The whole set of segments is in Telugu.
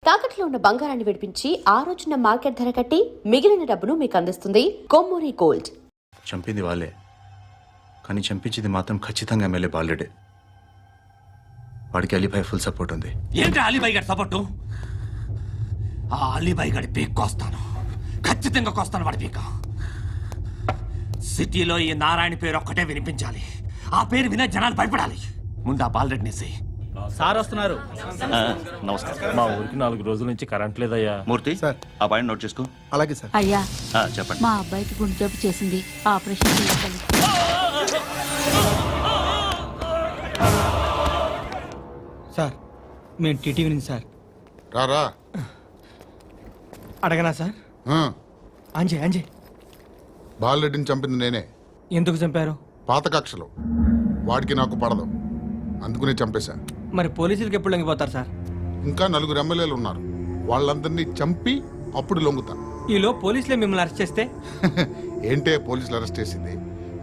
తాకట్లో ఉన్న బంగారాన్ని విడిపించి ఆ రోజున మార్కెట్ ధర కట్టి మిగిలిన డబ్బును మీకు అందిస్తుంది కొమ్మూరి గోల్డ్. చంపింది వాళ్ళే, కానీ చంపించింది మాత్రం ఖచ్చితంగా ఎమ్మెల్యే బాలుడే. వాడికి అలీభాయ్ ఫుల్ సపోర్ట్ ఉంది. ఏంటి అలీబాయి గారి సపోర్టు? ఆ అలీబాయి గారి పీక్ కోస్తాను, ఖచ్చితంగా కోస్తాను వాడి పీక. సిటీలో ఈ నారాయణ పేరు ఒక్కటే వినిపించాలి. ఆ పేరు వినే జనాలు భయపడాలి. ముందు ఆ బాలరెడ్డినేసి. సార్ వస్తున్నారు. నమస్కారం. మా ఊరికి 4 రోజుల నుంచి కరెంట్ లేదయ్యా. మూర్తి సార్. ఆ పాయింట్ నోట్ చేసుకో. అలాగే సార్. అయ్యా, చెప్పండి. మా అబ్బాయికి గుండె జబ్బు చేసింది, ఆపరేషన్ చేయాలి. సార్ మేము టీటీవీ నుంచి సార్. రారా. అడగనా సార్? అంజయ్ బాలరెడ్డిని చంపింది నేనే. ఎందుకు చంపారు? పాత కక్షలు. వాడికి నాకు పడదు, అందుకునే చంపేశా. మరి పోలీసులకి ఎప్పుడు లొంగిపోతారు సార్? ఇంకా 4 ఎమ్మెల్యేలు ఉన్నారు, వాళ్ళందరినీ చంపి అప్పుడు లొంగుతా. ఈలో పోలీసులే మిమ్మల్ని అరెస్ట్ చేస్తే? ఏంటే పోలీసులు అరెస్ట్ చేసింది?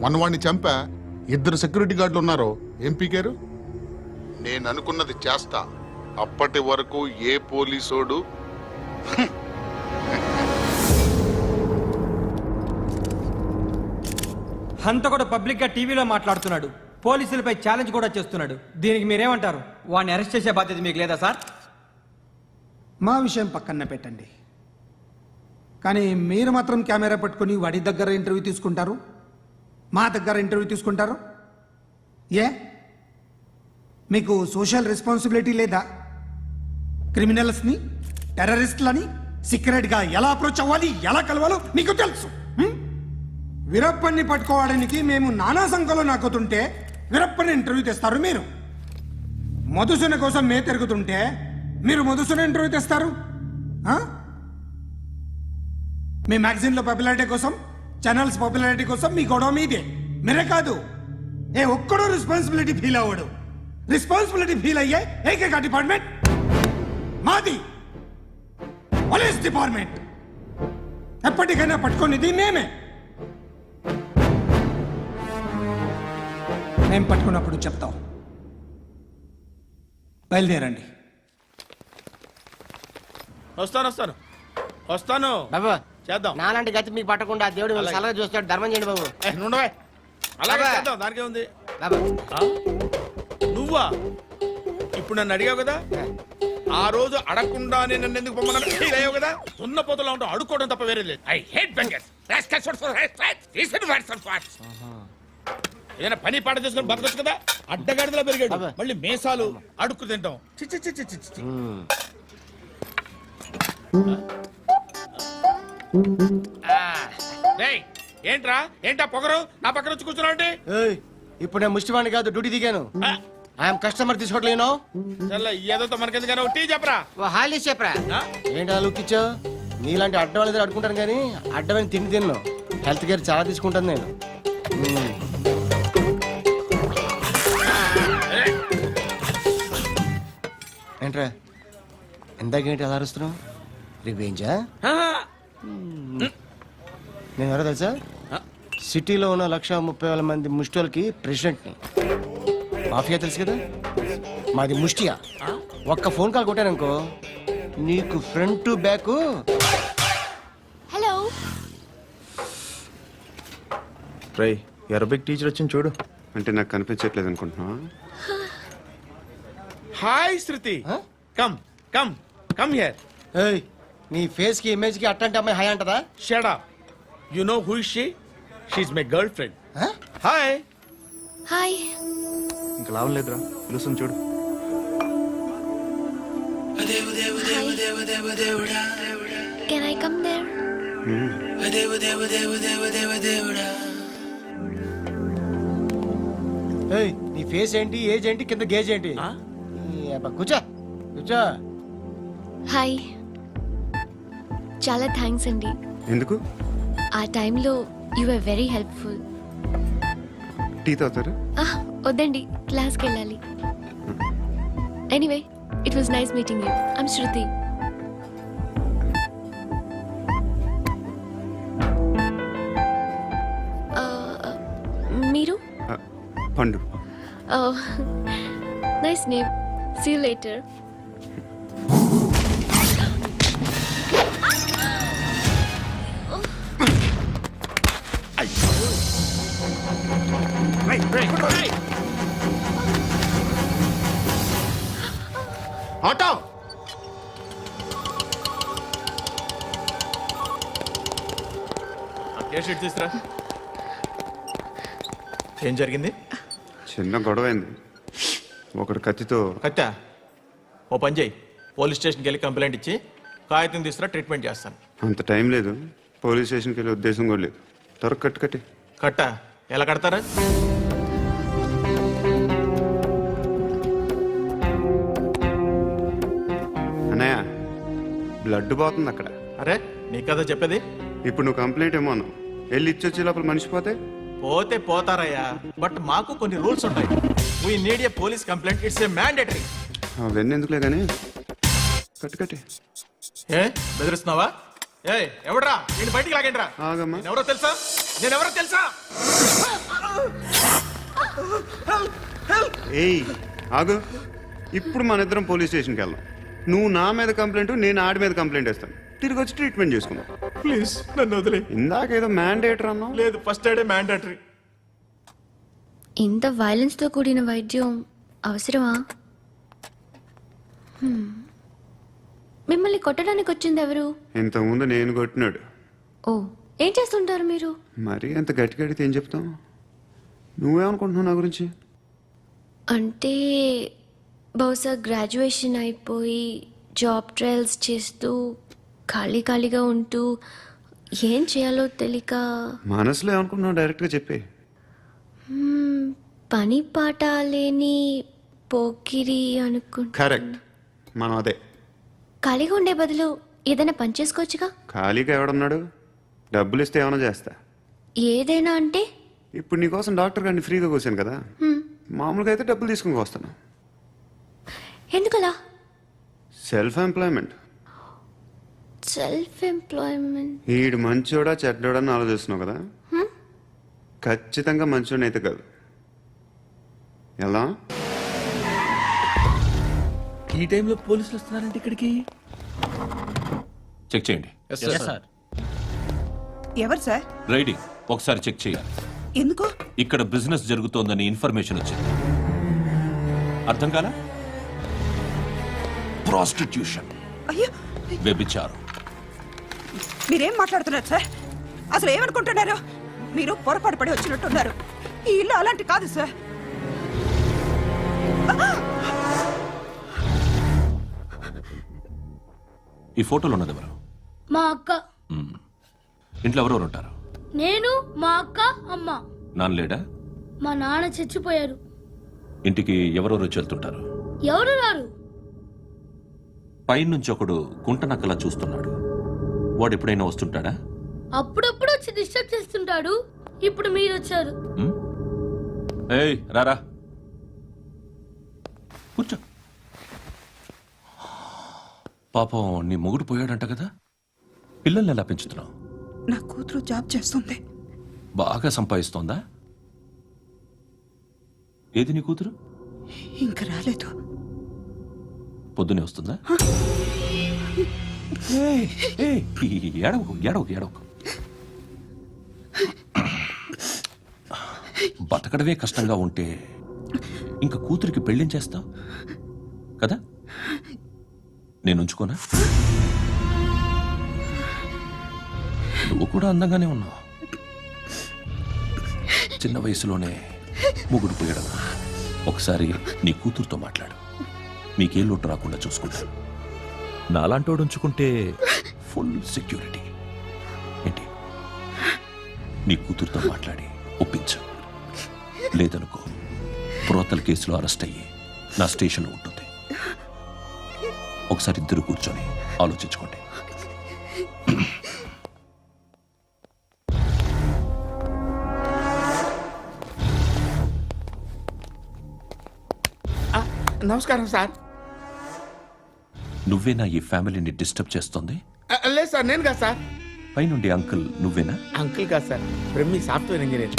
మొన్న వాడిని చంపా, 2 సెక్యూరిటీ గార్డులు ఉన్నారు, ఏం పీకారు? నేను అనుకున్నది చేస్తా. అప్పటి వరకు ఏ పోలీసోడు అంత కూడా పబ్లిక్ గా టీవీలో మాట్లాడుతున్నాడు, పోలీసులపై ఛాలెంజ్ కూడా చేస్తున్నాడు. దీనికి మీరేమంటారు? వాడిని అరెస్ట్ చేసే బాధ్యత మీకు లేదా సార్? మా విషయం పక్కన పెట్టండి, కానీ మీరు మాత్రం కెమెరా పట్టుకొని వాడి దగ్గర ఇంటర్వ్యూ తీసుకుంటారు, మా దగ్గర ఇంటర్వ్యూ తీసుకుంటారు. ఏ మీకు సోషల్ రెస్పాన్సిబిలిటీ లేదా? క్రిమినల్స్ని, టెర్రరిస్టులని సీక్రెట్గా ఎలా అప్రోచ్ అవ్వాలి, ఎలా కలవాలో మీకు తెలుసు. వీరప్పన్ని పట్టుకోవడానికి మేము నానా సంఖ్యలో నాకుతుంటే వీరప్పని ఇంటర్వ్యూ తెస్తారు మీరు. మధుసూన కోసం మే తిరుగుతుంటే మీరు మధుసూన ఇంటర్వ్యూ తెస్తారు. మీ మ్యాగజైన్లో పాపులారిటీ కోసం, ఛానల్స్ పాపులారిటీ కోసం మీ గొడవ మీదే. మీరే కాదు, ఏ ఒక్కడో రెస్పాన్సిబిలిటీ ఫీల్ అవ్వడు. రెస్పాన్సిబిలిటీ ఫీల్ అయ్యే ఏకైక డిపార్ట్మెంట్ మాది, పోలీస్ డిపార్ట్మెంట్. ఎప్పటికైనా పట్టుకునేది మేమే. మేము పట్టుకున్నప్పుడు చెప్తాం. బయలుదేరండి. వస్తాను బాబు. చేద్దాం. నాలాంటి గతి మీకు పట్టకుండా దేవుడు సలహా చూస్తాడు. ధర్మం చేయండి బాబు. అలాగే చేద్దాం, దానికే ఉంది. బాబు, నువ్వా ఇప్పుడు నన్ను అడిగావు కదా, ఆ రోజు అడగకుండా నన్ను ఎందుకు పొమ్మన్నాను ఫీల్ అయ్యావు కదా. ఉన్న పోతలో ఉంటావు, అడుక్కోవడం తప్ప వేరే లేదు. I hate bangers. ఏదైనా పని పాట చేసుకుని బతకొచ్చు కదా. అడ్డగాడిదలా పెరిగాడు, మళ్ళీ మేసాలు అడుక్కు తింటాం. చిచ్చి చిచ్చి చిచ్చి. ఏంట్రా, ఏంటా పొగరు నా పక్కన వచ్చి కూర్చున్నావు? ఇప్పుడు నేను ముష్టివాణి కాదు, డ్యూటీ దిగాను. ఐఎమ్ కస్టమర్ తీసుకోవట్లేను. ఏదో మనకెందుకైనా టీ చెప్పరా. హాలీ చెప్పరా. ఏంటి అలా లుక్ ఇచ్చావు? నీలాంటి అడ్డం వాళ్ళ దగ్గర అడుకుంటాను, కానీ అడ్డమైన తిండి తిన్ను. హెల్త్ కేర్ చాలా తీసుకుంటాను నేను. ఏంట్రా ఇందాకేంటి అలా అరుస్తున్నావు? రివేంజా? నేను ఎవరో తెలుసా? సిటీలో ఉన్న 130,000 మంది ముష్టిలకి ప్రెసిడెంట్ని. మాఫియా తెలుసు కదా, మాది ముష్టియా. ఒక్క ఫోన్ కాల్ కొట్టాననుకో, నీకు ఫ్రంట్ టు బ్యాక్. హలో, రై అరబిక్ టీచర్ వచ్చింది చూడు. అంటే నాకు కనిపించట్లేదు అనుకుంటున్నా. Hi Shruti, come come come here. ఏయ్, నీ ఫేస్ కి ఇమేజ్ కి అట్టంటే అమ్మాయి హాయ్ అంటదా? Shut up. You know who is she? She is my girlfriend. Hi hi. ఇంకా లాభం లేదురా, పిలుస్తుంది చూడు. Can I come there? ఏయ్, నీ ఫేస్ ఏంటి, ఏజ్ ఏంటి, కింద గేజ్ ఏంటి? కూర్చో కూర్చో. హాయ్, చాలా థ్యాంక్స్ అండి. ఎందుకు? ఆ టైంలో you are very helpful. Tea తాగుతారా? వద్దండి, క్లాస్కి వెళ్ళాలి. Anyway, it was nice meeting you. I'm Shruti. మీరు? పండు. Nice name. See you later. ఏ షీట్ తీసురా. ఏం జరిగింది? చిన్న గొడవ అయింది. ఒకడు కత్తితో. కత్తా? ఓ పని చేయి, పోలీస్ స్టేషన్కి వెళ్ళి కంప్లైంట్ ఇచ్చి కాగితం తీసుకురా, ట్రీట్మెంట్ చేస్తాను. అంత టైం లేదు. పోలీస్ స్టేషన్కి వెళ్ళే ఉద్దేశం కూడా లేదు. త్వరగా కట్టి. కట్టా? ఎలా కడతారా? అన్నయ్య, బ్లడ్ పోతుంది అక్కడ. అరే నీ కదా చెప్పేది. ఇప్పుడు నువ్వు కంప్లైంట్ ఏమో అన్నావు. వెళ్ళి ఇచ్చొచ్చే లోపల మనిషి పోతే పోతే పోతారయ్యా, బట్ మాకు కొన్ని రూల్స్ ఉంటాయి. We need a police complaint, it's a mandatory. అవన్నీ ఎందుకులే కానీ కట్టి. ఏ బెదిరిస్తున్నావా? ఏ ఎవడ్రా నేను బయటికి లాగండిరా. ఆగమ్మా. నేనెవరో తెలుసా? ఏయ్ ఆగు. ఇప్పుడు మన ఇద్దరం పోలీస్ స్టేషన్కి వెళ్దాం. నువ్వు నా మీద కంప్లైంట్, నేను ఆడి మీద కంప్లైంట్ వేస్తాను. తిరిగి వచ్చి ట్రీట్మెంట్ చేసుకుందాం. ప్లీజ్ నన్ను వదిలే. ఇందాకేదో మ్యాండేటర్ అన్నావు. లేదు, ఫస్ట్ ఎయిడే మ్యాండేటరీ. ఇంత వైలెన్స్ తో కూడిన వైద్యం అవసరమా? మిమ్మల్ని కొట్టడానికి వచ్చింది ఎవరు? ఇంతకుముందు నేను కొట్టినాడు. ఓ, ఏం చేస్తుంటారు మీరు? మరి అంత గట్టి గడితే ఏం చెప్తాం? నువ్వేమనుకుంటున్నావు నా గురించి? అంటే బహుశా గ్రాడ్యుయేషన్ అయిపోయి జాబ్ ట్రయల్స్ చేస్తూ ఖాళీగా ఉంటూ ఏం చేయాలో తెలియక మనసులో ఏమనుకుంటున్నావు డైరెక్ట్గా చెప్పే. పని పాట లేని పోకిరి అనుకుంటా. కరెక్ట్, మనం అదే. ఖాళీగా ఉండే బదులు ఏదైనా పని చేసుకోవచ్చుగా. ఖాళీగా ఎవడన్నాడు? డబ్బులు ఇస్తే ఏమైనా చేస్తా. ఏదైనా అంటే? ఇప్పుడు నీకోసం డాక్టర్ గారిని ఫ్రీగా కూర్చాను కదా, మామూలుగా అయితే డబ్బులు తీసుకుని వస్తాను. ఎందుకలా? Self employment. ఈడు మంచోడా చెడ్డోడా అని ఆలోచిస్తున్నావు కదా. ఖచ్చితంగా మంచోడని అయితే కాదు. ఎలా? ఈ టైంలో పోలీసులు వస్తున్నారంటే ఇక్కడికి. చెక్ చేయండి. ఎవరు సార్? రైడింగ్ ఒకసారి చెక్ చేయాలి. ఎందుకు? ఇక్కడ బిజినెస్ జరుగుతోందని ఇన్ఫర్మేషన్ వచ్చింది. అర్థం కాలా? ప్రాస్టిట్యూషన్, అయ్యో, వ్యభిచారం. మీరేం మాట్లాడుతున్నారు సార్? అసలు ఏమనుకుంటున్నారు? మీరు పొరపాటు పడి వచ్చినట్టున్నారు. ఈ ఇల్లు అలాంటి కాదు సార్. ఈ ఫోటోలో ఉన్నది ఎవరు? మా అక్క. ఇంట్లో ఎవరెవరు ఉంటారు? నేను, మా అక్క, అమ్మ. నాన్న లేడా? మా నాన్న చచ్చిపోయారు. ఇంటికి ఎవరెవరు వచ్చి వెళ్తుంటారు? ఎవరు రారు. పైనుంచి ఒకడు గుంట నక్కలా చూస్తున్నాడు. వాడు ఎప్పుడైనా వస్తుంటాడా? అప్పుడప్పుడు వచ్చి డిస్టర్బ్ చేస్తుంటాడు. ఇప్పుడు మీరు వచ్చారు. ఏయ్ రారా, కూర్చో. పాపం నీ మొగుడు పోయాడంట కదా, పిల్లల్ని ఎలా పెంచుతున్నావు? నా కూతురు జాబ్ చేస్తుంది. బాగా సంపాదిస్తోందా? ఏది నీ కూతురు? ఇంకా రాలేదు. పొద్దునే వస్తుందా? ఏడవకు. బతకడమే కష్టంగా ఉంటే ఇంకా కూతురికి పెళ్ళించేస్తావు కదా? నేను ఉంచుకోనా? నువ్వు కూడా అందంగానే ఉన్నావు. చిన్న వయసులోనే ముగ్గురు పోయడం. ఒకసారి నీ కూతురుతో మాట్లాడు. మీకే లోటు రాకుండా చూసుకుంటాను. నాలాంటోడు ఉంచుకుంటే ఫుల్ సెక్యూరిటీ. ఏంటి? నీ కూతురుతో మాట్లాడి ఒప్పించు. లేదనుకో, ప్రోతల కేసులో అరెస్ట్ అయ్యి నా స్టేషన్లో ఉంటుంది. ఒకసారి ఇద్దరు కూర్చొని ఆలోచించుకోండి. నమస్కారం సార్. నువ్వేనా ఈ ఫ్యామిలీని డిస్టర్బ్ చేస్తుంది? లేదు సార్, నేను కాదు సార్. పైనుండి అంకుల్ నువ్వేనా? అంకుల్ కాదు సార్, బ్రహ్మి సాఫ్ట్వేర్ ఇంజనీర్.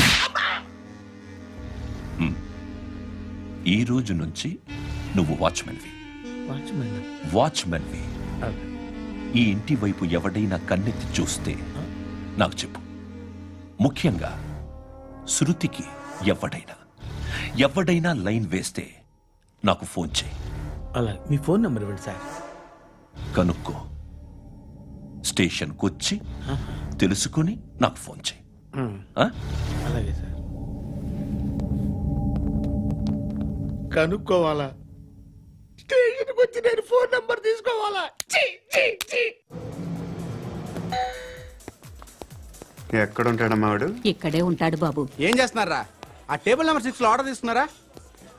ఈ రోజు నుంచి నువ్వు వాచ్మెన్వి. వాచ్మెన్వి. ఈ ఇంటి వైపు ఎవడైనా కన్నెత్తి చూస్తే నాకు చెప్పు. ముఖ్యంగా శృతికి ఎవడైనా లైన్ వేస్తే నాకు ఫోన్ చేయి. అలా మీ ఫోన్ నెంబర్ ఇవ్వండి సార్. కనుక్కో, స్టేషన్కి వచ్చి తెలుసుకుని నాకు ఫోన్ చేయి. ఆ? అలాగే సార్. కనుక్కోవాలా? స్టేషన్కి వచ్చి నేను ఫోన్ నంబర్ తీసుకోవాలా? ఛీ, ఛీ, ఛీ. ఎక్కడ ఉంటాడమ్మా వాడు? ఇక్కడే ఉంటాడు బాబు. ఏం చేస్తున్నారా? ఆ టేబుల్ నెంబర్ 6 లో ఆర్డర్ తీసుకున్నారా?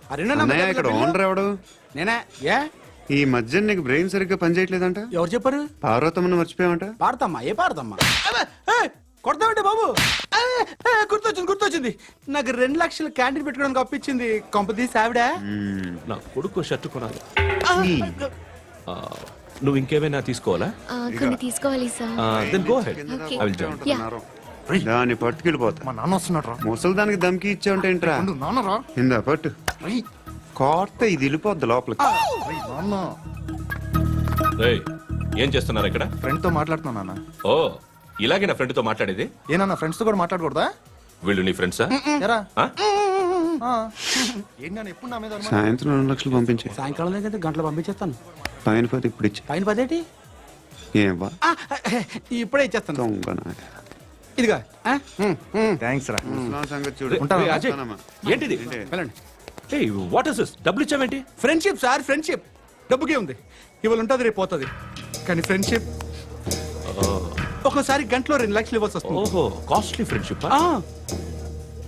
ఆ రెండో అన్నయ్య నెంబర్ ఇక్కడ ఓనర్ ఎవడు? నేనే. ఏ ఈ మధ్య నీకు బ్రెయిన్ సరిగ్గా పనిచేయట్లేదంట. ఎవరు చెప్పారు? పార్వతమ్మను మర్చిపోయామంట. పాడతామ్మా. ఏ పాడతామ్మా? కొడతామంటే బాబు. గుర్తొచ్చింది. నాకు 2 లక్షలు క్యాంటీన్ పెట్టుకోవడానికి అప్పించింది కొంపదీసి ఆవిడ. నా కొడుకు షర్ట్ కొనాలి. నువ్వు ఇంకేమైనా తీసుకోవాలా? కొన్ని తీసుకోవాలి sir. Then go head. Okay. I will join. ఉంటున్నారు. దాన్ని పట్టుకెళ్ళిపోతా. మా నాన్న వస్తున్నాడు రా. ముసలి దానికి దమ్కి ఇచ్చావంటే ఏంట్రా? నాన్న రా. ఇందా పట్టు. కోర్త ఇది వెళ్ళిపోద్ది లోపలికి. నాన్న రేయ్, ఏం చేస్తున్నారు ఇక్కడ? ఫ్రెండ్ తో మాట్లాడుతున్నా నాన్న. ఓ, ఇలాగే నా ఫ్రెండ్ తో మాట్లాడేది? ఏనా ఫ్రెండ్స్ తో కూడా మాట్లాడకూడదా? వీళ్ళు నీ ఫ్రెండ్సా? ఎరా ఆ? ఏంటి నాన్న ఎప్పుడు నా మీద అనుమానం? సాయంత్రం 2 లక్షలు పంపించే. సాయంకాలం దగ్గర గంటలు పంపించేస్తాను. పైన 10 ఇప్పుడు ఇచ్చే. పైన 10 ఏంటి? ఏం వా ఇప్పుడే ఇచ్చేస్తాను. దొంగనా. ఇదిగా థ్యాంక్స్ రా. ముసలాం సంగతి చూడు. రేయ్, అజయ్, ఉంటానమ్మా. ఏంటిది? ఏంటి? వెళ్ళండి. ఏయ్, వాట్ ఇస్ దిస్? డబ్బులు ఇచ్చావేంటి? Friendship sir, friendship. డబ్బుకే ఉంది. ఇవాళ ఉంటుంది, రేపు పోతుంది. కానీ ఫ్రెండ్షిప్ ఒక్కోసారి గంటలో 2 లక్షలు ఇవ్వాల్సి వస్తుంది. ఓహో, కాస్ట్లీ ఫ్రెండ్షిప్. ఆ,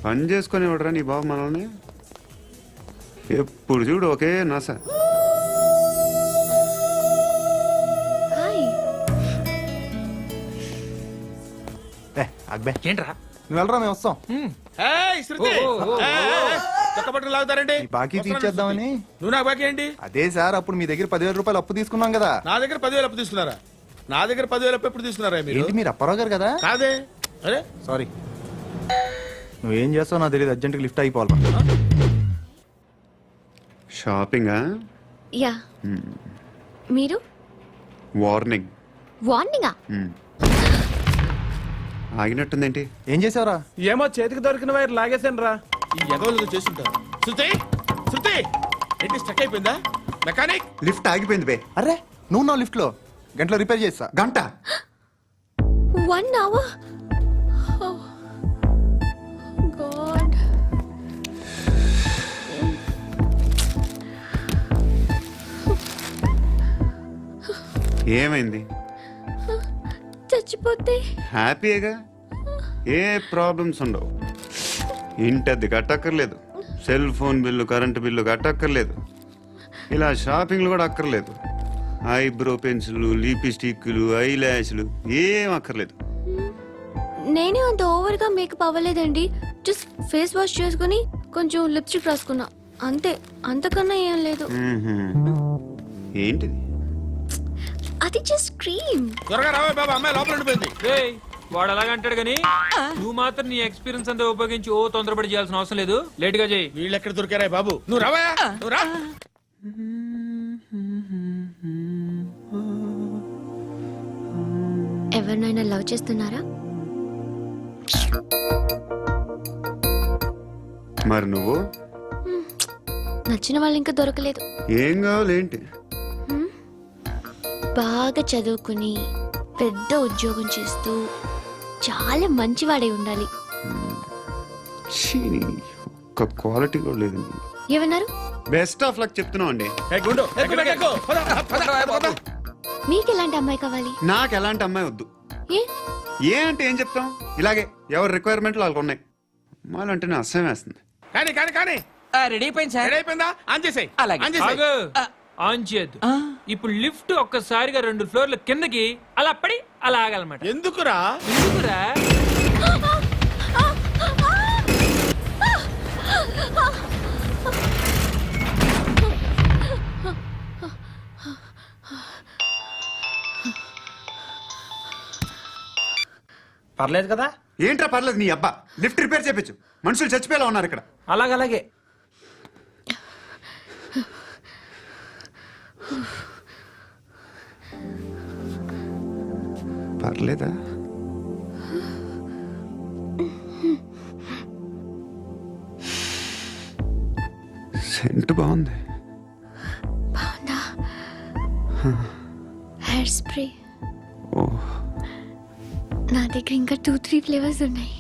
పని చేసుకొని ఇవ్వడరా నీ బాబు మనల్ని? ఎప్పుడు చూడు ఒకే నాస. హాయ్. అక్బే ఏంట్రా? నువ్వు వెళ్ళరా, మేము వస్తాం. ఏయ్, శృతి. చొక్క పట్టుకుని లాగుతారండి? బాకీ తీర్చేద్దామని. నువ్వు నాకు బాకీ ఏంటి? అదే సార్, అప్పుడు మీ దగ్గర 10,000 రూపాయలు అప్పు తీసుకున్నాం కదా. నా దగ్గర 10,000 అప్పు తీసుకున్నారా? నా దగ్గర 10,000 అప్పు ఎప్పుడు తీసుకున్నారా మీరు? ఏంటి మీరు అప్పారావు గారు కదా? కాదే. అరే సారీ. నువ్వేం చేస్తావు నాకు తెలియదు, అర్జెంట్గా లిఫ్ట్ అయిపోవాలి. షాపింగా? యా. మీరు? వార్నింగ్. వార్నింగా? ఆగినట్టుందేంటి? ఏం చేసావురా? ఏమో చేతికి దొరికిన వైర్ లాగేసాను రా. ఈ ఎగవలు చేస్తుంటారు. శృతి, శృతి, ఏంటి స్టక్ అయిపోయిందా? మెకానిక్. లిఫ్ట్ ఆగిపోయింది బే. అరే నువ్వు నా లిఫ్ట్ లో గంటలో రిపేర్ చేస్తా. గంట? 1 hour? Oh. God. ఏమైంది? చచ్చిపోతే? హ్యాపీగా, ఏ ప్రాబ్లమ్స్ ఉండవు. ఇంటి అద్దె కట్టక్కర్లేదు, cell phone bill, current bill కట్టక్కర్లేదు, ఇలా షాపింగ్లు కూడా అక్కర్లేదు. ఐబ్రో పెన్సిల్లు, లిప్స్టిక్లు, ఐ ల్యాష్లు ఏం అక్కర్లేదు. నేనే అంత ఓవర్గా మేకప్ అవ్వలేదండి. జస్ట్ ఫేస్ వాష్ చేసుకుని కొంచెం లిప్స్టిక్ రాసుకున్నా అంతే. అంతకన్నా ఏం లేదు. ఏంటిది? అది జస్ట్ క్రీమ్. త్వరగా రావే బాబా, అమ్మాయి లోపల ఉండిపోయింది. వాడు అలాగంటాడు కానీ నువ్వు మాత్రం నీ ఎక్స్పీరియన్స్ అంతా ఉపయోగించి ఓ తొందరపడి చేయాల్సిన అవసరం లేదు. లేట్ గా చేయి. వీళ్ళు ఎక్కడ దొరికారా బాబు? నువ్వు రావా, నువ్వు రా. ఎవరినైనా లవ్ చేస్తున్నారా? మరి నువ్వు? నచ్చిన వాళ్ళు ఇంకా దొరకలేదు. ఏం కావాలి ఏంటి? బాగా చదువుకుని పెద్ద ఉద్యోగం చేస్తూ చాలా మంచివాడే ఉండాలి. ఛీ, ఒక్క క్వాలిటీ కూడా లేదు. ఏమన్నారు? బెస్ట్ ఆఫ్ లక్ చెప్తున్నావు అండి. ఏయ్ గుండు, ఎక్కు, ఎక్కు. పద, పద, పద. మీకు ఎలాంటి అమ్మాయి కావాలి? నాకు ఎలాంటి అమ్మాయి వద్దు. ఏ? ఏ అంటే ఏం చెప్తాం, ఇలాగే ఎవరి రిక్వైర్మెంట్లు వాళ్ళకు ఉన్నాయి. అమ్మాయిలు అంటేనే అసహ్యం వేస్తుంది. కానీ కానీ కానీ రెడీ అయిపోయింది సార్. రెడీ అయిపోయిందా? ఆన్ చేసేయ్. అలాగే. ఆన్ చేసేయ్. ఆన్ చేయద్దు. ఇప్పుడు లిఫ్ట్ ఒక్కసారిగా 2 ఫ్లోర్ల కిందకి అలా పడి అలా ఆగాలన్నమాట. ఎందుకురా? ఎందుకురా? పర్లేదు కదా? ఏంట్రా పర్లేదు నీ అబ్బా. లిఫ్ట్ రిపేర్ చేయించు, మనుషులు చచ్చిపోయేలా ఉన్నారు ఇక్కడ. అలాగే. పర్లేదా? సెంట్ బాగుంది. బాగుందా? Hair spray. ఓ, నా దగ్గర ఇంకా 2-3 ఫ్లేవర్స్ ఉన్నాయి.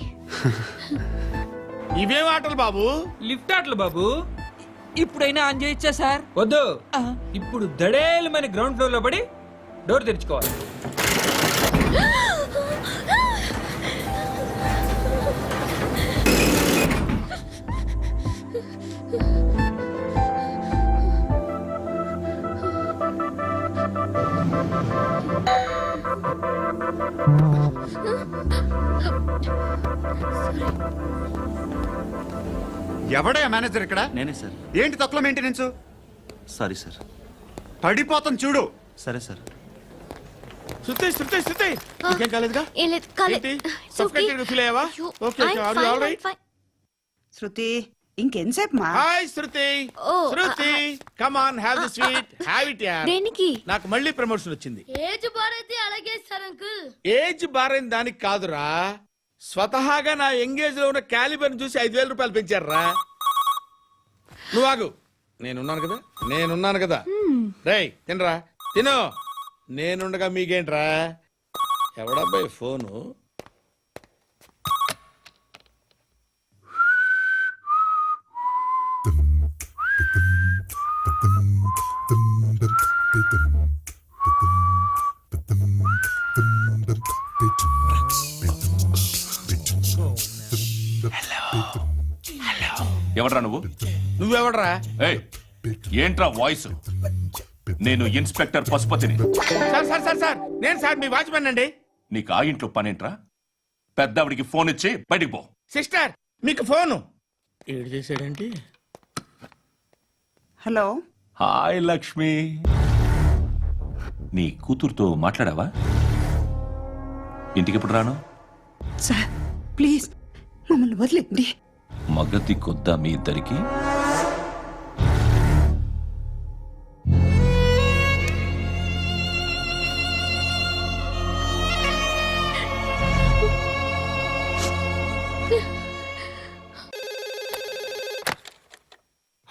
ఇవేం ఆటలు బాబు? లిఫ్ట్ ఆటలు బాబు. ఇప్పుడైనా ఆన్ చేయొచ్చా సార్? వద్దు. ఇప్పుడు దడేలమైన గ్రౌండ్ ఫ్లోర్ లో పడి డోర్ తెరుచుకోవాలి. ఎవడే మేనేజర్ ఇక్కడ? నేనే సార్. ఏంటి తక్కువ మెయింటెనెన్స్? Sorry sir. పడిపోతాం చూడు. సరే సార్. శృతి ఇంకేం కాలేదుగా? ఏం లేదు, కాలేదు. ఏంటి? It's okay. Suffocated feel అయ్యావా? అయ్యో, Okay, I'm are you fine, all right? I'm fine. శృతి ఇంకెంతసేపు మా hi Shruti. Oh, Shruti come on have the sweet. Have it యార్. దేనికి? నాకు మళ్ళీ ప్రమోషన్ వచ్చింది. ఏజ్ బారైతే అలాగే సార్ అంకుల్. ఏజ్ బారైన దానికి కాదురా, స్వతహాగా నా ఎంగేజ్ లో ఉన్న క్యాలిబర్ చూసి 5,000 రూపాయలు పెంచారా. నువ్వు ఆగు, నేనున్నాను కదా. రేయ్ తినరా, తిను. నేనుండగా మీకేంట్రా? ఎవడబ్బాయి ఫోను? ఎవడ్రా నువ్వు? నువ్వెవడరా? ఏయ్, ఏంట్రా వాయిస్? నేను ఇన్స్పెక్టర్ పశుపతిని. సార్ నేను సార్ మీ వాచ్మెన్ అండి. నీకు ఆ ఇంట్లో పనేంట్రా? పెద్దవిడికి ఫోన్ ఇచ్చి బయటికి పో. సిస్టర్ మీకు ఫోను. ఏడు చేసాడేంటి? హలో. హాయ్ లక్ష్మి. నీ కూతురుతో మాట్లాడావా? ఇంటికి ఎప్పుడు రాను? సార్ ప్లీజ్ మమ్మల్ని వదిలేండి. మగతి కొద్దా మీ ఇద్దరికి?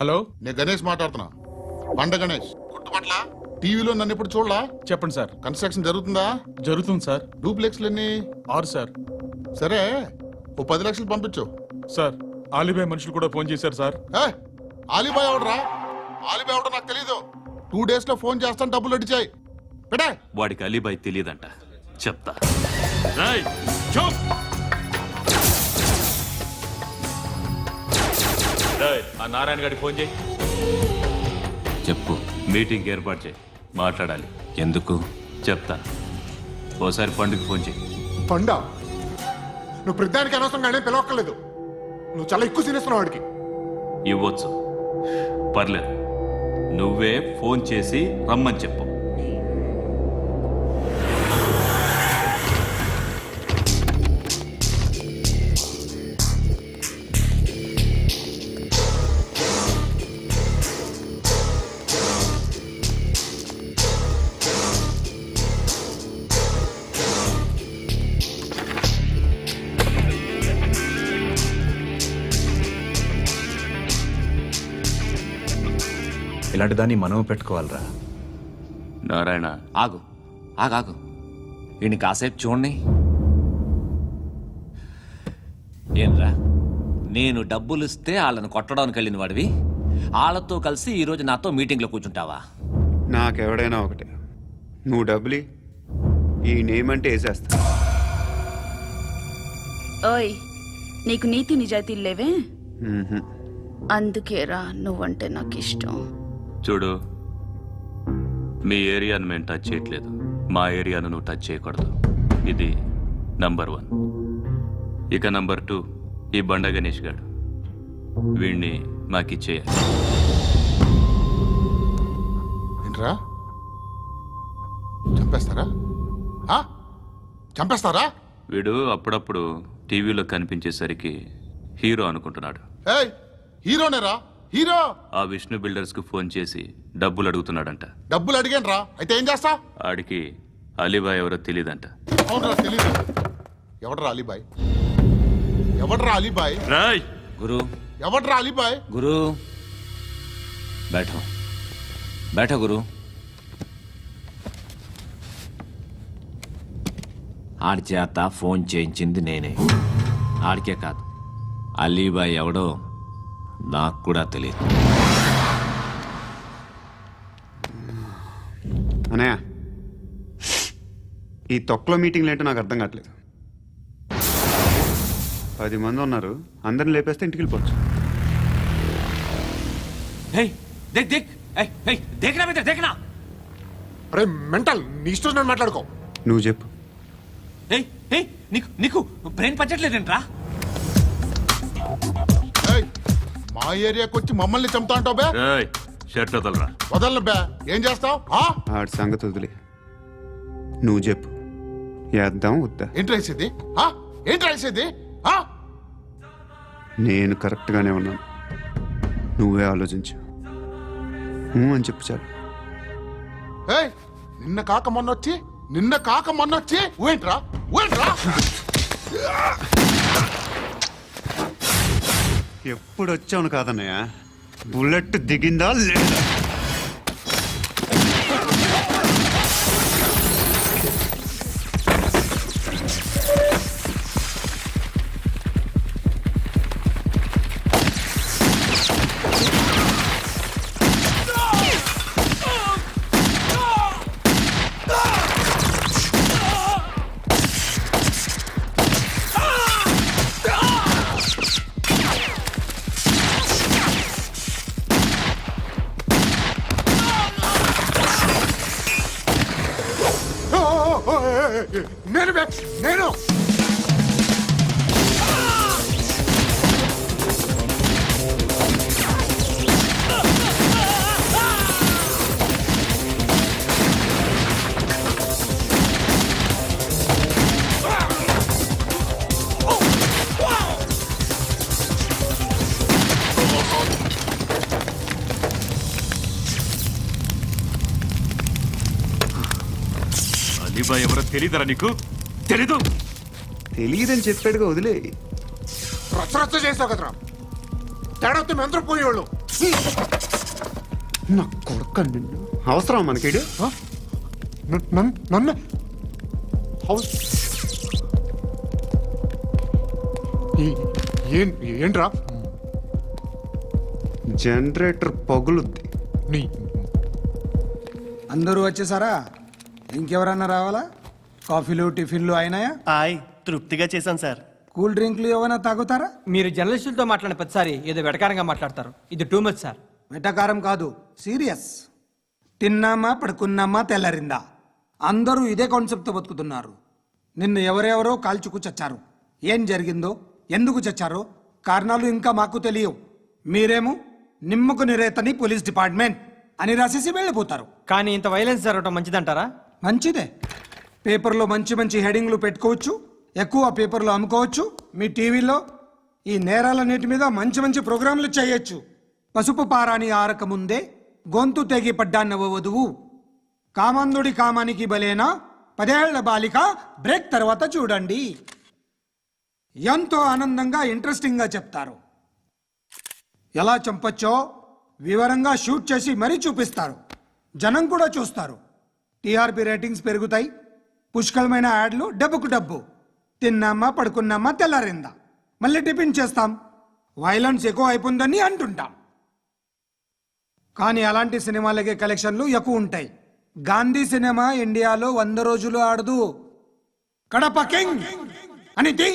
హలో, నేను గణేష్ మాట్లాడుతున్నా. బండ గణేష్ గుర్తుపట్ల? టీవీలో నన్ను ఎప్పుడు చూడలా? చెప్పండి సార్. కన్స్ట్రక్షన్ జరుగుతుందా? జరుగుతుంది సార్. డూప్లెక్స్లు ఎన్ని? 6 సార్. సరే, ఓ 10 లక్షలు పంపించు. సార్ ఆలిబాయ్ మనుషులు కూడా ఫోన్ చేశారు సార్. ఆలిబాయ్ ఎవడరా? ఆలిబాయ్ ఎవడో నాకు తెలీదు. 2 days లో ఫోన్ చేస్తాను, డబ్బులు అడిచాయి పెడే. వాడికి అలీబాయ్ తెలియదంట, చెప్తా. ఆ నారాయణ గారికి ఫోన్ చేయి. చెప్పు. మీటింగ్ ఏర్పాటు చేయి, మాట్లాడాలి. ఎందుకు చెప్తా. ఓసారి పండుగ ఫోన్ చేయి. పండా, నువ్వు ప్రతిదానికి అనవసరంగానే పిలవక్కర్లేదు. నువ్వు చాలా ఎక్కువ సీనిస్తున్నావు వాడికి. ఇవ్వచ్చు, పర్లేదు. నువ్వే ఫోన్ చేసి రమ్మని చెప్పు. ఇలాంటి దాన్ని మనం పెట్టుకోవాలరా. నారాయణ ఆగు ఆగాగు. వీడిని కాసేపు చూడండి. ఏంరా, నేను డబ్బులు ఇస్తే వాళ్ళని కొట్టడానికి వెళ్ళిన వాడివి, వాళ్ళతో కలిసి ఈరోజు నాతో మీటింగ్లో కూర్చుంటావా? నాకెవడైనా ఒకటే, నువ్వు డబ్బులి, ఈ నేమ్ అంటే వేసేస్తా. ఓయ్, నీకు నీతి నిజాయితీలు లేవే? మ్మ్హ్మ్. అందుకేరా నువ్వంటే నాకు ఇష్టం. చూడు, మీ ఏరియాను మేము టచ్ చేయట్లేదు, మా ఏరియాను నువ్వు టచ్ చేయకూడదు. ఇది నంబర్ 1. ఇక నంబర్ 2, ఈ బండ గణేష్ గాడు, వీణ్ణి మాకిచ్చేయాలి. ఏంట్రా, చంపేస్తారా? చంపేస్తారా? వీడు అప్పుడప్పుడు టీవీలో కనిపించేసరికి హీరో అనుకుంటున్నాడు. ఏయ్, హీరోనేరా, హీరో. ఆ విష్ణు బిల్డర్స్ కు ఫోన్ చేసి డబ్బులు అడుగుతున్నాడంట. డబ్బులు అడిగాను రా, అయితే ఏం చేస్తా? ఆడికి అలీబాయ్ ఎవరో తెలియదంట. అవునరా, తెలీదు. ఎవడరా అలీబాయ్? ఎవడరా అలీబాయ్? రాయ్ గురు, ఎవడరా అలీబాయ్? గురు బైఠో బైఠో గురు. ఆడి చేత ఫోన్ చేయించింది నేనే. ఆడికే కాదు అలీబాయ్ ఎవడో నాకు కూడా తెలియదు. అనయ్య ఈ తొక్కలో మీటింగ్లు ఏంటో నాకు అర్థం కావట్లేదు. 10 మంది ఉన్నారు, అందరిని లేపేస్తే ఇంటికి వెళ్ళిపోవచ్చు. దేఖనా అరే మెంటల్, నీ ఇష్టం మాట్లాడుకో. నువ్వు చెప్పు. నీకు నీకు బ్రెయిన్ పచ్చట్లేదంట్రా. ఏయ్, మా ఏరియాకి వచ్చి మమ్మల్ని చంపుతా అంటావు బే? షర్ట్ వదలరా. వదలను బే. ఏం చేస్తావు? ఆడి సంగతి వదిలే, నువ్వు చెప్పు. వేద్దాం వద్దా? ఏంటి రాసేది? ఏంటి రాసేది? నేను కరెక్ట్గానే ఉన్నాను, నువ్వే ఆలోచించు. అని చెప్పు చాలు. ఏయ్, నిన్న కాక మొన్నొచ్చి ఊయంట్రా. ఎప్పుడు వచ్చావును కాదన్నయ్య, బుల్లెట్ దిగిందా లేదా? నేను అలీబాయ్ ఎవరో తెలీదరా నీకు? తెలీదు? తెలియదని చెప్పాడుగా, వదిలే. రచ్చ చేసావు కదరా, తేడా వస్తే మెంతరం పోయేవాళ్ళు. నా కొడుకు నిన్ను అవసరం మనకిడు. నన్ను హౌస్ ఏంట్రా? జనరేటర్ పగులుద్ది. నీ అందరూ వచ్చేసారా? ఇంకెవరన్నా రావాలా? కాఫీలు టిఫిన్లు అయినాయా? తృప్తిగా చేశాను సార్. కూల్ డ్రింక్లు ఏమైనా తాగుతారా? మీరు జర్నలిస్టులతో మాట్లాడిన ప్రతిసారి ఏదో వెటకారంగా మాట్లాడతారు. ఇది టూ మచ్ సార్. వెటకారం కాదు, సీరియస్. తిన్నామా పడుకున్నామా తెల్లరిందా, అందరూ ఇదే కాన్సెప్ట్తో బతుకుతున్నారు. నిన్ను ఎవరెవరో కాల్చుకు చచ్చారు. ఏం జరిగిందో, ఎందుకు చచ్చారో కారణాలు ఇంకా మాకు తెలియవు. మీరేమో నిమ్మకు నిరేతని పోలీస్ డిపార్ట్మెంట్ అని రాసేసి వెళ్ళిపోతారు. కానీ ఇంత వైలెన్స్ జరగడం మంచిదంటారా? మంచిదే. పేపర్లో మంచి మంచి హెడింగ్లు పెట్టుకోవచ్చు, ఎక్కువ పేపర్లు అమ్ముకోవచ్చు. మీ టీవీలో ఈ నేరాలన్నిటి మీద మంచి మంచి ప్రోగ్రాంలు చేయొచ్చు. పసుపు పారాని ఆరక ముందే గొంతు తెగి పడ్డాన్నవ వధువు, కామందుడి కామానికి బలేనా 10 ఏళ్ల బాలిక బ్రేక్ తర్వాత చూడండి. ఎంతో ఆనందంగా ఇంట్రెస్టింగ్గా చెప్తారు. ఎలా చంపచ్చో వివరంగా షూట్ చేసి మరీ చూపిస్తారు. జనం కూడా చూస్తారు. టీఆర్పీ రేటింగ్స్ పెరుగుతాయి. పుష్కలమైన యాడ్లు, డబ్బుకు డబ్బు. తిన్నామా పడుకున్నామా తెల్లారిందా, మళ్ళీ టిఫిన్ చేస్తాం. వైలెన్స్ ఎక్కువ అయిపోయిందని అంటుంటాం. కానీ అలాంటి సినిమాలకే కలెక్షన్లు ఎక్కువ ఉంటాయి. గాంధీ సినిమా ఇండియాలో 100 రోజులు ఆడదు. కడప కింగ్ అనితి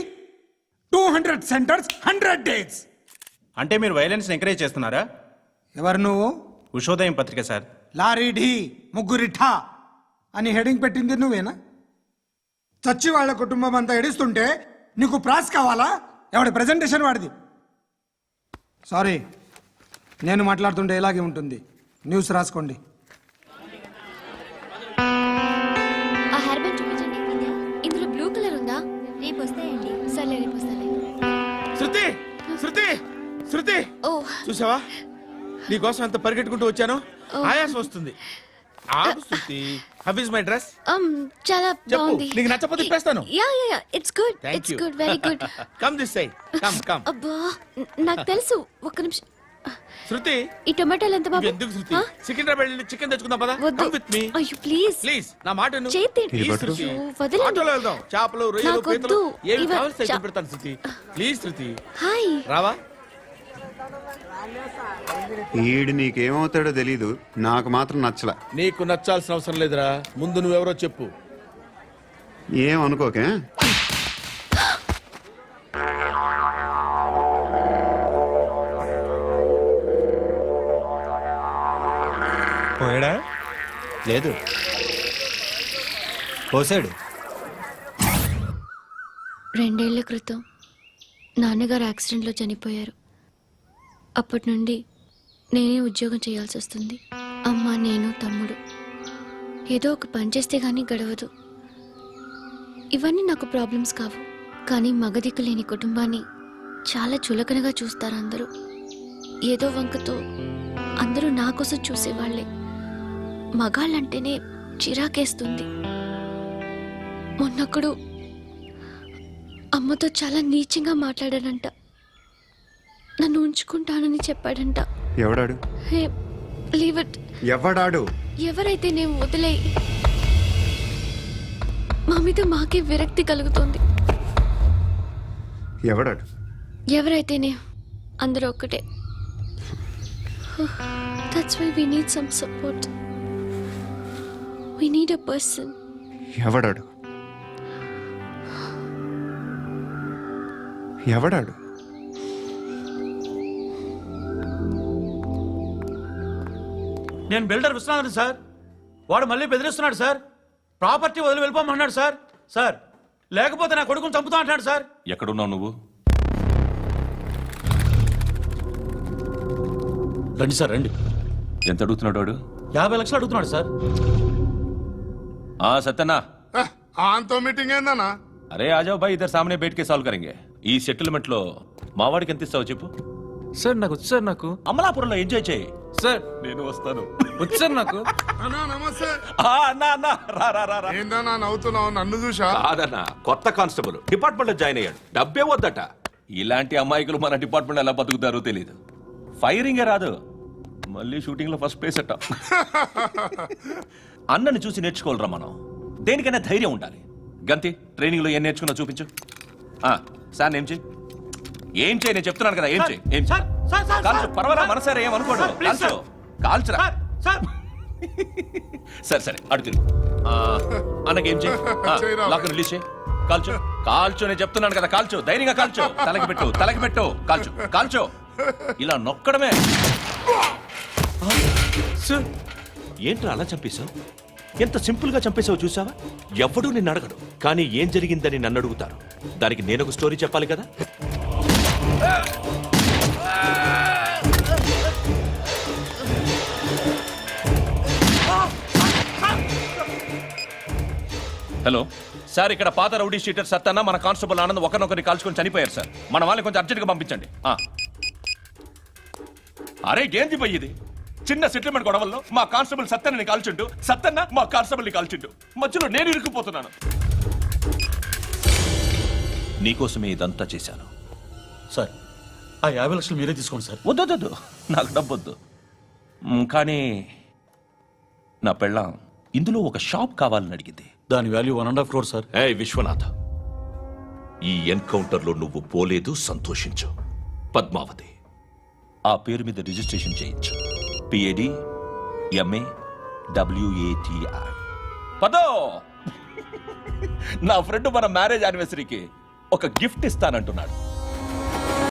200 సెంటర్స్ 100 డేస్. అంటే మీరు వైలెన్స్ ఎంకరేజ్ చేస్తున్నారా? ఎవరు నువ్వు? ఉషోదయం పత్రిక సార్. లారీ ఢీ ముగ్గురిఠా అని హెడింగ్ పెట్టింది నువ్వేనా? చచ్చి వాళ్ళ కుటుంబం అంతా ఎడుస్తుంటే నీకు ప్రాస్ కావాలా? ఎవడి ప్రెజెంటేషన్ వాడిది. సారీ, నేను మాట్లాడుతుంటే ఇలాగే ఉంటుంది. న్యూస్ రాసుకోండి. ఆ హెయిర్ బ్యాండ్ చూపించండి. ఇందులో బ్లూ కలర్ ఉందా? రేపు వస్తాయండి. సర్లే, రేపు వస్తాలే. శృతి శృతి శృతి, ఓ చూసావా నీకోసం ఎంత పరిగెట్టుకుంటూ వచ్చాను. ఆయాసం వస్తుంది. ఆగు Shruti. How is my dress? చాలా చెప్పు, బాగుంది. నీకు నచ్చకపోతే తిప్పేస్తాను. Ya it's good. Thank it's you. Good, very good. Come this side. Come. అబ్బా, నాకు తెలుసు. ఒక్క నిమిషం. శృతి ఈ టొమాటోలు ఎంత బాబు ఎందుకు శృతి ఆ? సికింద్రాబాద్ వెళ్ళి చికెన్ తెచ్చుకుందాం పదా వద్దు కమ్ విత్ మీ అయ్యో ప్లీజ్ ప్లీజ్ నా మాట విను. చేతి Please, పట్టు. శృతి. వదలండి. ఆటోలో వెళ్దాం చేపలు రొయ్యలు నాకు పీతలు వద్దు. ఏమి ఇవ- కావాలి చా- పెడతాను శృతి ప్లీజ్ శృతి హాయ్ రావా ఈడు నీకేమవుతాడో తెలీదు నాకు మాత్రం నచ్చలా నీకు నచ్చాల్సిన అవసరం లేదురా ముందు నువ్వెవరో చెప్పు ఏం అనుకోకే పోయాడా లేదు పోసాడు 2 ఏళ్ల క్రితం నాన్నగారు యాక్సిడెంట్లో చనిపోయారు. అప్పటి నుండి నేనే ఉద్యోగం చేయాల్సి వస్తుంది. అమ్మ, నేను, తమ్ముడు ఏదో ఒక పని చేస్తే గానీ గడవదు. ఇవన్నీ నాకు ప్రాబ్లమ్స్ కావు, కానీ మగదిక్కు లేని కుటుంబాన్ని చాలా చులకనగా చూస్తారు అందరూ. ఏదో వంకతో అందరూ నా కోసం చూసేవాళ్లే. మగాళ్ళంటేనే చిరాకేస్తుంది. మొన్నొక్కడు అమ్మతో చాలా నీచంగా మాట్లాడాడంట. నన్ను ఉంచుకుంటానని చెప్పాడంట. ఎవడాడు హే లీవ్ ఇట్. ఎవడాడు ఎవరైతే నేను వదిలేయి. మా మీద మాకే విరక్తి కలుగుతుంది. ఎవడాడు ఎవరైతేనే అందరూ ఒక్కటే. That's why we need some support. We need a person. ఎవడాడు ఎవడాడు నేను బిల్డర్ విశ్వనాథన్ సార్. వాడు మళ్ళీ బెదిరిస్తున్నాడు సార్. ప్రాపర్టీ వదిలి వెళ్ళిపోమన్నాడు సార్. సార్ లేకపోతే నా కొడుకుని చంపుతా అంటున్నాడు సార్. ఎక్కడున్నావు నువ్వు? రండి సార్ రండి. ఎంత అడుగుతున్నాడు వాడు? 50 లక్షలు అడుగుతున్నాడు సార్. సత్యన్నా, ఆంతో మీటింగ్ ఏందన్నా అరే ఆజావ్ భాయ్, ఇద్దరు సామనే బయట కే సాల్వ్ కరెంగే. ఈ సెటిల్మెంట్ లో మావాడికి ఎంత ఇస్తావో చెప్పు. సార్ నాకు వచ్చు సార్. నాకు అమలాపురంలో ఎంజాయ్ చేయి. సార్ నేను వస్తాను. వచ్చు సార్. నాకు అన్నా నమస్తే అన్నా అన్నా, రా రా రా రా. ఏందన్నా నవ్వుతున్నావు నన్ను చూసా కాదన్నా, కొత్త కానిస్టేబుల్ డిపార్ట్మెంట్ లో జాయిన్ అయ్యాడు. డబ్బే వద్దట. ఇలాంటి అమాయకులు మన డిపార్ట్మెంట్ ఎలా బతుకుతారో తెలీదు. ఫైరింగే రాదు, మళ్ళీ షూటింగ్ లో ఫస్ట్ ప్లేస్ అట్ట. అన్నని చూసి నేర్చుకోవాలరా మనం. దేనికైనా ధైర్యం ఉండాలి. గంతి, ట్రైనింగ్ లో ఏం నేర్చుకున్నా చూపించు. సార్ ఏం చేయి, ఏం చేయి, నేను చెప్తున్నాను కదా. ఏం చేయి, ఏం చేయి. కాల్చు, పర్వాలా, మనసారా ఏమనుకోడు. కాల్చు, కాల్చురా. సరే సరే, అడు తిరుగు. అన్నకేం చేయి, లాక్ రిలీజ్ చేయి. కాల్చు, కాల్చు, నేను చెప్తున్నాను కదా. కాల్చు, ధైర్యంగా కాల్చు. తలకి పెట్టు, తలకి పెట్టు. కాల్చు, కాల్చు. ఇలా నొక్కడమే. ఏంట్రా అలా చంపేశావు? ఎంత సింపుల్ గా చంపేశావు చూసావా? ఎవడూ నిన్ను అడగడు, కానీ ఏం జరిగిందని నన్ను అడుగుతారు. దానికి నేను ఒక స్టోరీ చెప్పాలి కదా. హలో సార్, ఇక్కడ పాత రౌడీ షీటర్ సత్తన్న, మన కానిస్టేబుల్ ఆనంద్ ఒకరినొకరిని కాల్చుకొని చనిపోయారు సార్. మన వాళ్ళని కొంచెం అర్జెంట్గా పంపించండి. అరే ఏంది పోయి ఇది? చిన్న సెటిల్మెంట్ గొడవల్లో మా కానిస్టేబుల్ సత్తన్నని కాల్చుంటూ, సత్తన్న మా కానిస్టేబుల్ని కాల్చుంటూ, మధ్యలో నేను ఇరుక్కుపోతున్నాను. నీకోసమే ఇదంతా చేశాను సార్. ఆ 50 లక్షలు మీరే తీసుకోండి సార్. వద్దొద్దు, నాకు డబ్బొద్దు. కానీ నా పెళ్ళాం ఇందులో ఒక షాప్ కావాలని అడిగింది. దాని వాల్యూ 1.5 crore సార్. ఏ విశ్వనాథ్, ఈ ఎన్కౌంటర్లో నువ్వు పోలేదు, సంతోషించు. పద్మావతి ఆ పేరు మీద రిజిస్ట్రేషన్ చేయించు. PAD MA WATI. పదో, నా ఫ్రెండ్ మన మ్యారేజ్ యానివర్సరీకి ఒక గిఫ్ట్ ఇస్తానంటున్నాడు.